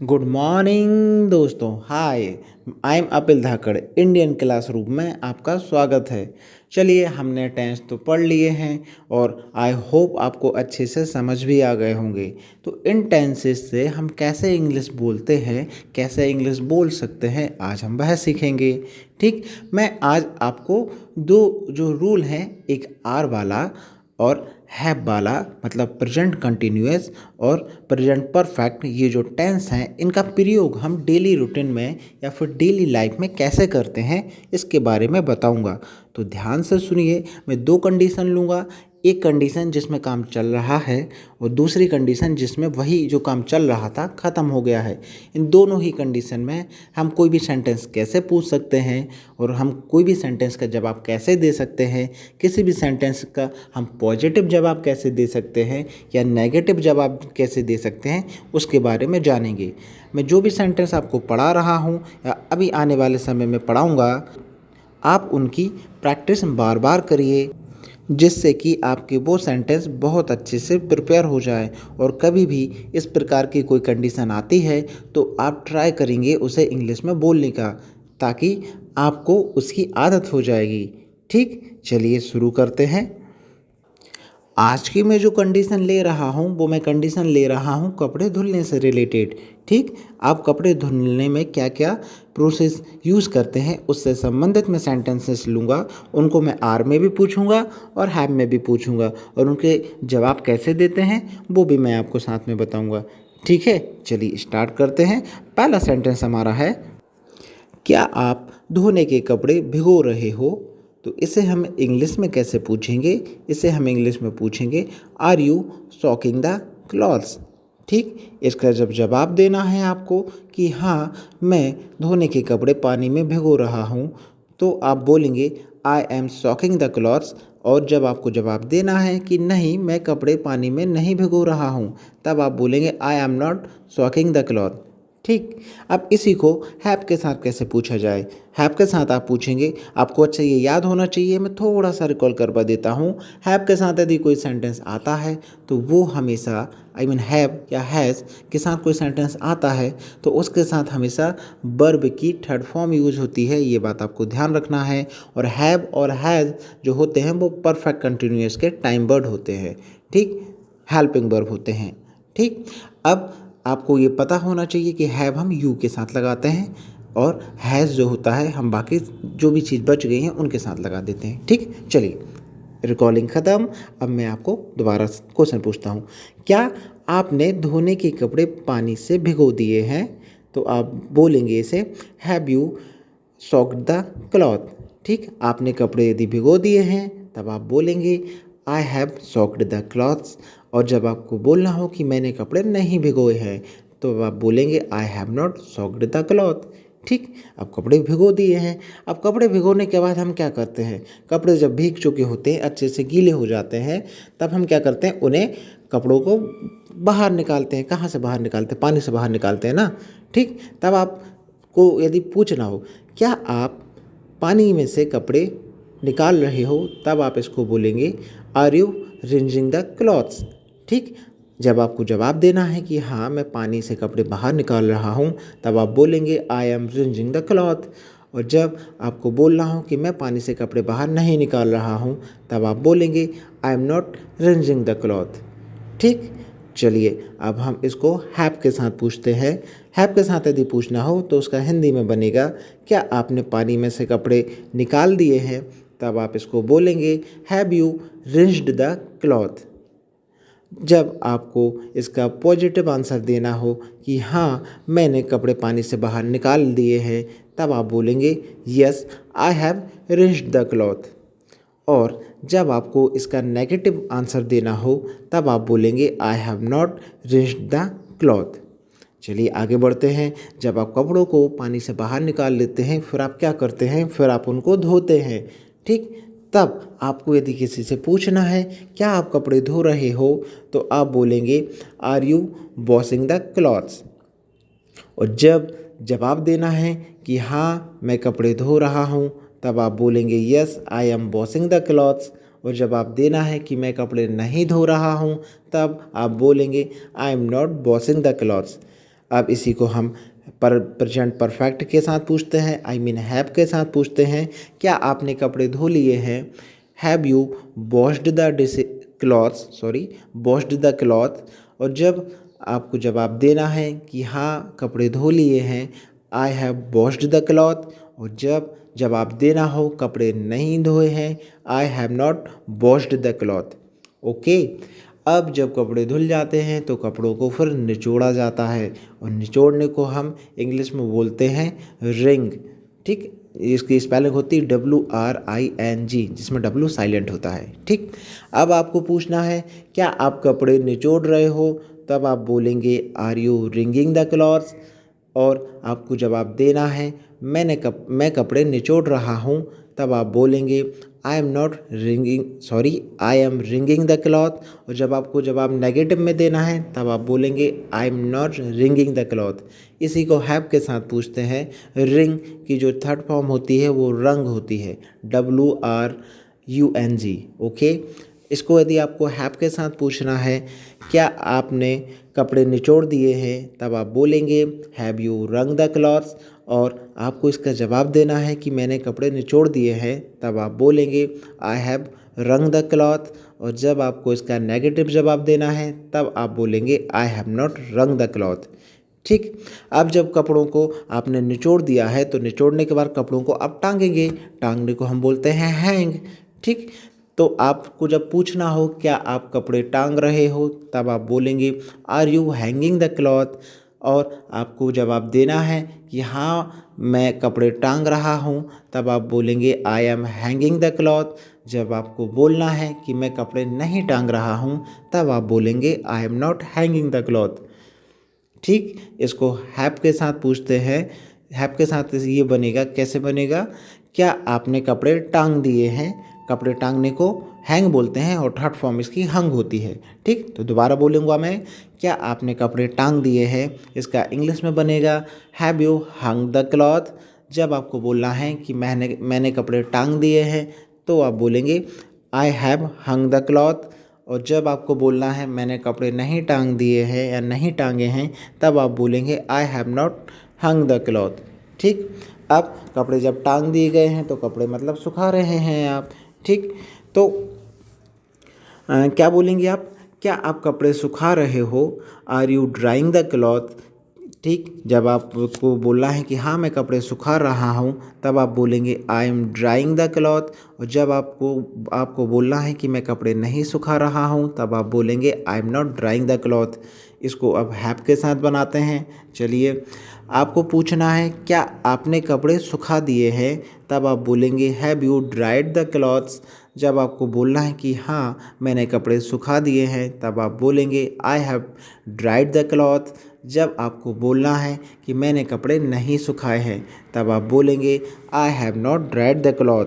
Good morning दोस्तों। Hi, I am Apil Dhakad. Indian classroom में आपका स्वागत है। चलिए, हमने टेंस तो पढ़ लिए हैं और आई होप आपको अच्छे से समझ भी आ गए होंगे। तो इन टेंसेस से हम कैसे इंग्लिश बोलते हैं, कैसे इंग्लिश बोल सकते हैं, आज हम वह सीखेंगे। ठीक, मैं आज आपको दो जो रूल हैं, एक आर वाला और हैव वाला, मतलब प्रेजेंट कंटिन्यूअस और प्रेजेंट परफेक्ट, ये जो टेंस हैं इनका प्रयोग हम डेली रूटीन में या फिर डेली लाइफ में कैसे करते हैं इसके बारे में बताऊंगा। तो ध्यान से सुनिए। मैं दो कंडीशन लूँगा, एक कंडीशन जिसमें काम चल रहा है और दूसरी कंडीशन जिसमें वही जो काम चल रहा था ख़त्म हो गया है। इन दोनों ही कंडीशन में हम कोई भी सेंटेंस कैसे पूछ सकते हैं और हम कोई भी सेंटेंस का जवाब कैसे दे सकते हैं, किसी भी सेंटेंस का हम पॉजिटिव जवाब कैसे दे सकते हैं या नेगेटिव जवाब कैसे दे सकते हैं, उसके बारे में जानेंगे। मैं जो भी सेंटेंस आपको पढ़ा रहा हूँ या अभी आने वाले समय में पढ़ाऊँगा, आप उनकी प्रैक्टिस बार बार करिए, जिससे कि आपके वो सेंटेंस बहुत अच्छे से प्रिपेयर हो जाए और कभी भी इस प्रकार की कोई कंडीशन आती है तो आप ट्राई करेंगे उसे इंग्लिश में बोलने का, ताकि आपको उसकी आदत हो जाएगी। ठीक, चलिए शुरू करते हैं। आज की मैं जो कंडीशन ले रहा हूँ वो मैं कंडीशन ले रहा हूँ कपड़े धुलने से रिलेटेड। ठीक, आप कपड़े धुलने में क्या क्या प्रोसेस यूज़ करते हैं उससे संबंधित मैं सेंटेंसेस लूँगा, उनको मैं आर में भी पूछूँगा और हैव में भी पूछूँगा और उनके जवाब कैसे देते हैं वो भी मैं आपको साथ में बताऊँगा। ठीक है, चलिए स्टार्ट करते हैं। पहला सेंटेंस हमारा है, क्या आप धोने के कपड़े भिगो रहे हो? तो इसे हम इंग्लिश में कैसे पूछेंगे? इसे हम इंग्लिश में पूछेंगे, are you soaking the clothes? ठीक, इसका जब जवाब देना है आपको कि हाँ मैं धोने के कपड़े पानी में भिगो रहा हूँ, तो आप बोलेंगे I M soaking the clothes. और जब आपको जवाब देना है कि नहीं मैं कपड़े पानी में नहीं भिगो रहा हूँ, तब आप बोलेंगे I am not soaking the cloth. ठीक, अब इसी को हैव के साथ कैसे पूछा जाए? हैव के साथ आप पूछेंगे, आपको अच्छा ये याद होना चाहिए, मैं थोड़ा सा रिकॉल करवा देता हूँ। हैव के साथ यदि कोई सेंटेंस आता है तो वो हमेशा हैव या हैज़ के साथ कोई सेंटेंस आता है तो उसके साथ हमेशा वर्ब की थर्ड फॉर्म यूज होती है, ये बात आपको ध्यान रखना है। और हैव और हैज़ जो होते हैं वो परफेक्ट कंटिन्यूअस के टाइम वर्ड होते हैं। ठीक, हेल्पिंग वर्ब होते हैं। ठीक, अब आपको ये पता होना चाहिए कि हैव हम यू के साथ लगाते हैं और हैज़ जो होता है हम बाकी जो भी चीज़ बच गई हैं उनके साथ लगा देते हैं। ठीक, चलिए रिकॉर्डिंग ख़त्म। अब मैं आपको दोबारा क्वेश्चन पूछता हूँ, क्या आपने धोने के कपड़े पानी से भिगो दिए हैं? तो आप बोलेंगे इसे, have you socked the cloth? ठीक, आपने कपड़े यदि भिगो दिए हैं तब आप बोलेंगे I have socked the clothes. और जब आपको बोलना हो कि मैंने कपड़े नहीं भिगोए हैं तो आप बोलेंगे I have not socked the cloth. ठीक, अब कपड़े भिगो दिए हैं। अब कपड़े भिगोने के बाद हम क्या करते हैं? कपड़े जब भीग चुके होते हैं, अच्छे से गीले हो जाते हैं, तब हम क्या करते हैं? उन्हें कपड़ों को बाहर निकालते हैं। कहाँ से बाहर निकालते हैं? पानी से बाहर निकालते हैं ना। ठीक, तब आपको यदि पूछना हो क्या आप पानी में से कपड़े निकाल रहे हो, तब आप इसको बोलेंगे are you rinsing the clothes? ठीक, जब आपको जवाब देना है कि हाँ मैं पानी से कपड़े बाहर निकाल रहा हूँ, तब आप बोलेंगे I M rinsing the cloth. और जब आपको बोलना हो कि मैं पानी से कपड़े बाहर नहीं निकाल रहा हूँ, तब आप बोलेंगे I am not rinsing the cloth. ठीक, चलिए अब हम इसको हैव के साथ पूछते हैं। हैव के साथ यदि पूछना हो तो उसका हिंदी में बनेगा, क्या आपने पानी में से कपड़े निकाल दिए हैं? तब आप इसको बोलेंगे हैव यू रिंज्ड द क्लॉथ। जब आपको इसका पॉजिटिव आंसर देना हो कि हाँ मैंने कपड़े पानी से बाहर निकाल दिए हैं, तब आप बोलेंगे yes I have rinsed the cloth. और जब आपको इसका नेगेटिव आंसर देना हो तब आप बोलेंगे I have not rinsed the cloth. चलिए आगे बढ़ते हैं। जब आप कपड़ों को पानी से बाहर निकाल लेते हैं फिर आप क्या करते हैं? फिर आप उनको धोते हैं। ठीक, तब आपको यदि किसी से पूछना है क्या आप कपड़े धो रहे हो, तो आप बोलेंगे are you washing the clothes. और जब जवाब देना है कि हाँ मैं कपड़े धो रहा हूँ, तब आप बोलेंगे yes I am washing the clothes. और जवाब देना है कि मैं कपड़े नहीं धो रहा हूँ, तब आप बोलेंगे I am not washing the clothes. अब इसी को हम प्रेजेंट परफेक्ट के साथ पूछते हैं, आई मीन हैव के साथ पूछते हैं। क्या आपने कपड़े धो लिए हैं? Have you washed the washed the cloth. और जब आपको जवाब देना है कि हाँ कपड़े धो लिए हैं, I have washed the cloth. और जब जवाब देना हो कपड़े नहीं धोए हैं, आई have not washed the cloth. Okay. अब जब कपड़े धुल जाते हैं तो कपड़ों को फिर निचोड़ा जाता है, और निचोड़ने को हम इंग्लिश में बोलते हैं रिंग। ठीक, इसकी स्पेलिंग होती है WRING, जिसमें W साइलेंट होता है। ठीक, अब आपको पूछना है क्या आप कपड़े निचोड़ रहे हो, तब आप बोलेंगे are you wringing the clothes. और आपको जवाब देना है मैं कपड़े निचोड़ रहा हूँ, तब आप बोलेंगे I M ringing the cloth. और जब आपको जवाब नेगेटिव में देना है तब आप बोलेंगे I am not ringing the cloth. इसी को हैव के साथ पूछते हैं। रिंग की जो थर्ड फॉर्म होती है वो रंग होती है, WRUNG। ओके। इसको यदि आपको हैव के साथ पूछना है क्या आपने कपड़े निचोड़ दिए हैं, तब आप बोलेंगे हैव यू रंग द क्लॉथ्स। और आपको इसका जवाब देना है कि मैंने कपड़े निचोड़ दिए हैं, तब आप बोलेंगे आई हैव रंग द क्लॉथ। और जब आपको इसका नेगेटिव जवाब देना है तब आप बोलेंगे आई हैव नॉट रंग द क्लॉथ। ठीक, अब जब कपड़ों को आपने निचोड़ दिया है तो निचोड़ने के बाद कपड़ों को आप टांगेंगे, टांगने को हम बोलते हैं हैंग। ठीक, तो आपको जब पूछना हो क्या आप कपड़े टांग रहे हो, तब आप बोलेंगे are you hanging the cloth. और आपको जवाब देना है कि हाँ मैं कपड़े टांग रहा हूँ, तब आप बोलेंगे I M hanging the cloth. जब आपको बोलना है कि मैं कपड़े नहीं टांग रहा हूँ, तब आप बोलेंगे I am not hanging the cloth. ठीक, इसको हैव के साथ पूछते हैं। हैव के साथ ये बनेगा, कैसे बनेगा? क्या आपने कपड़े टांग दिए हैं। कपड़े टांगने को हैंग बोलते हैं और थर्ड फॉर्म इसकी हंग होती है। ठीक, तो दोबारा बोलूँगा मैं, क्या आपने कपड़े टांग दिए हैं, इसका इंग्लिश में बनेगा have you hung the cloth. जब आपको बोलना है कि मैंने कपड़े टांग दिए हैं, तो आप बोलेंगे I have hung the cloth. और जब आपको बोलना है मैंने कपड़े नहीं टांग दिए हैं या नहीं टांगे हैं, तब आप बोलेंगे I have not hung the cloth. ठीक, अब कपड़े जब टांग दिए गए हैं तो कपड़े मतलब सुखा रहे हैं आप। ठीक, तो क्या बोलेंगे आप? क्या आप कपड़े सुखा रहे हो, are you drying the cloth. ठीक, जब आपको बोलना है कि हाँ मैं कपड़े सुखा रहा हूँ, तब आप बोलेंगे I M drawing the cloth. और जब आपको बोलना है कि मैं कपड़े नहीं सुखा रहा हूँ, तब आप बोलेंगे I am not drawing the cloth. इसको अब हैव के साथ बनाते हैं। चलिए, आपको पूछना है क्या आपने कपड़े सुखा दिए हैं, तब आप बोलेंगे have you dried the clothes. जब आपको बोलना है कि हाँ मैंने कपड़े सुखा दिए हैं, तब आप बोलेंगे I have dried the cloth. जब आपको बोलना है कि मैंने कपड़े नहीं सुखाए हैं, तब आप बोलेंगे I have not dried the cloth.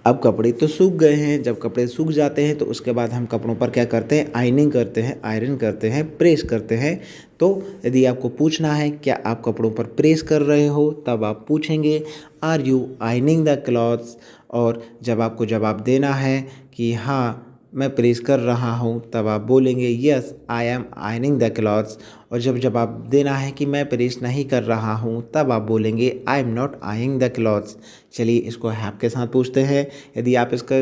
अब कपड़े तो सूख गए हैं। जब कपड़े सूख जाते हैं तो उसके बाद हम कपड़ों पर क्या करते हैं? आयनिंग करते हैं, आयरन करते हैं, प्रेस करते हैं। तो यदि आपको पूछना है क्या आप कपड़ों पर प्रेस कर रहे हो, तब आप पूछेंगे are you ironing the clothes. और जब आपको जवाब देना है कि हाँ मैं प्रेस कर रहा हूँ, तब आप बोलेंगे yes I am ironing the clothes. और जब जवाब देना है कि मैं प्रेस नहीं कर रहा हूँ, तब आप बोलेंगे I am not ironing the clothes. चलिए, इसको हैव के साथ पूछते हैं। यदि आप इसका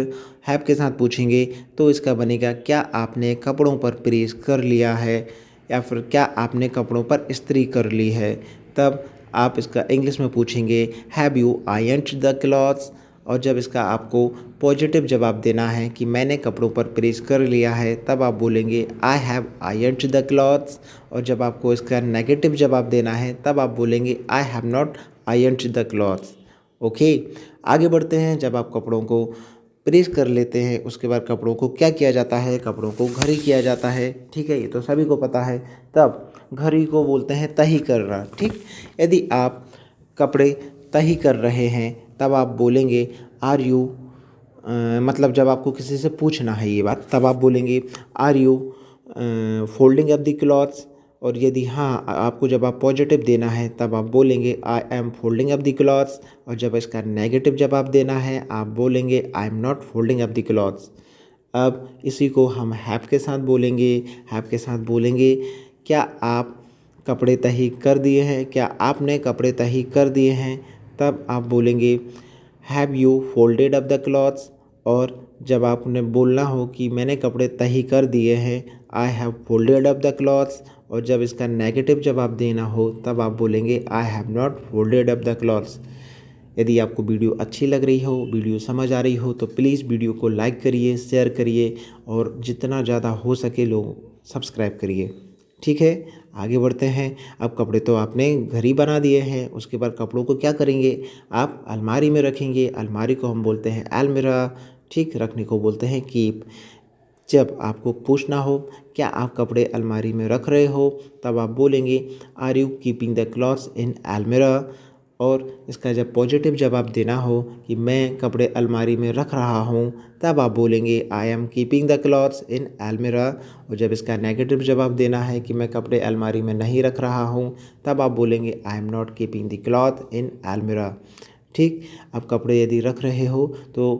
हैव के साथ पूछेंगे तो इसका बनेगा क्या आपने कपड़ों पर प्रेस कर लिया है, या फिर क्या आपने कपड़ों पर इस्त्री कर ली है। तब आप इसका इंग्लिश में पूछेंगे have you ironed the clothes. और जब इसका आपको पॉजिटिव जवाब देना है कि मैंने कपड़ों पर प्रेस कर लिया है, तब आप बोलेंगे I have ironed the clothes. और जब आपको इसका नेगेटिव जवाब देना है, तब आप बोलेंगे I have not ironed the clothes. Okay, आगे बढ़ते हैं। जब आप कपड़ों को प्रेस कर लेते हैं, उसके बाद कपड़ों को क्या किया जाता है? कपड़ों को घड़ी किया जाता है। ठीक है, ये तो सभी को पता है। तब घड़ी को बोलते हैं तही करना। ठीक, यदि आप कपड़े तही कर रहे हैं, तब आप बोलेंगे आर यू मतलब जब आपको किसी से पूछना है ये बात, तब आप बोलेंगे are you folding up the clothes. और यदि हाँ आपको जब आप पॉजिटिव देना है, तब आप बोलेंगे I M folding up the clothes. और जब इसका नेगेटिव जवाब देना है, आप बोलेंगे I am not folding up the clothes. अब इसी को हम हैव के साथ बोलेंगे। हैव के साथ बोलेंगे क्या आप कपड़े तही कर दिए हैं, क्या आपने कपड़े तही कर दिए हैं, तब आप बोलेंगे have you folded up the clothes. और जब आपने बोलना हो कि मैंने कपड़े तही कर दिए हैं, I have folded up the clothes. और जब इसका नेगेटिव जवाब देना हो तब आप बोलेंगे I have not folded up the clothes. यदि आपको वीडियो अच्छी लग रही हो, वीडियो समझ आ रही हो, तो प्लीज़ वीडियो को लाइक करिए, शेयर करिए और जितना ज़्यादा हो सके लोग सब्सक्राइब करिए। ठीक है, आगे बढ़ते हैं। अब कपड़े तो आपने घर ही बना दिए हैं, उसके बाद कपड़ों को क्या करेंगे, आप अलमारी में रखेंगे। अलमारी को हम बोलते हैं अलमीरा, ठीक, रखने को बोलते हैं कीप। जब आपको पूछना हो क्या आप कपड़े अलमारी में रख रहे हो, तब आप बोलेंगे are you keeping the clothes in अलमीरा। और इसका जब पॉजिटिव जवाब देना हो कि मैं कपड़े अलमारी में रख रहा हूँ, तब आप बोलेंगे I am keeping the clothes in अलमीरा। और जब इसका नेगेटिव जवाब देना है कि मैं कपड़े अलमारी में नहीं रख रहा हूँ, तब आप बोलेंगे I am not keeping the cloth in अलमीरा। ठीक, अब कपड़े यदि रख रहे हो तो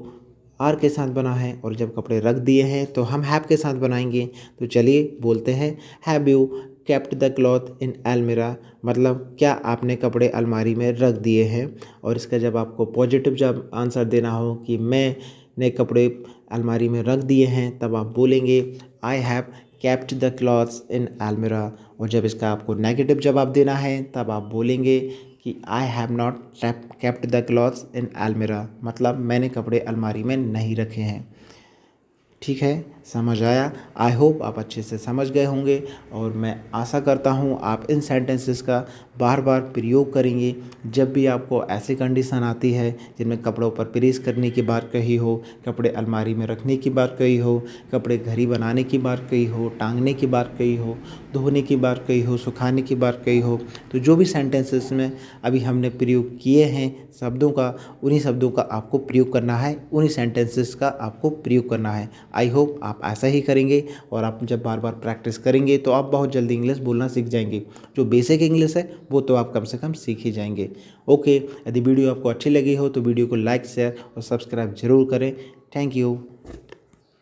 आर के साथ बना है, और जब कपड़े रख दिए हैं तो हम हैव के साथ बनाएंगे। तो चलिए बोलते हैं have you kept the cloth in अलमीरा, मतलब क्या आपने कपड़े अलमारी में रख दिए हैं। और इसका जब आपको पॉजिटिव जब आंसर देना हो कि मैंने कपड़े अलमारी में रख दिए हैं, तब आप बोलेंगे I have kept the clothes in अलमीरा। और जब इसका आपको नेगेटिव जवाब देना है, तब आप बोलेंगे कि I have not kept the clothes in अलमीरा, मतलब मैंने कपड़े अलमारी में नहीं रखे हैं। ठीक है, समझ आया। आई होप आप अच्छे से समझ गए होंगे, और मैं आशा करता हूँ आप इन सेंटेंसेस का बार बार प्रयोग करेंगे जब भी आपको ऐसी कंडीशन आती है जिनमें कपड़ों पर प्रेस करने की बात कही हो, कपड़े अलमारी में रखने की बात कही हो, कपड़े घड़ी बनाने की बात कही हो, टांगने की बात कही हो, धोने की बात कही हो, सुखाने की बात कही हो। तो जो भी सेंटेंसेस में अभी हमने प्रयोग किए हैं शब्दों का, उन्हीं शब्दों का आपको प्रयोग करना है, उन्हीं सेंटेंसेस का आपको प्रयोग करना है। आई होप आप ऐसा ही करेंगे, और आप जब बार बार प्रैक्टिस करेंगे तो आप बहुत जल्दी इंग्लिश बोलना सीख जाएंगे। जो बेसिक इंग्लिश है वो तो आप कम से कम सीख ही जाएंगे। ओके, यदि वीडियो आपको अच्छी लगी हो तो वीडियो को लाइक, शेयर और सब्सक्राइब जरूर करें। Thank you.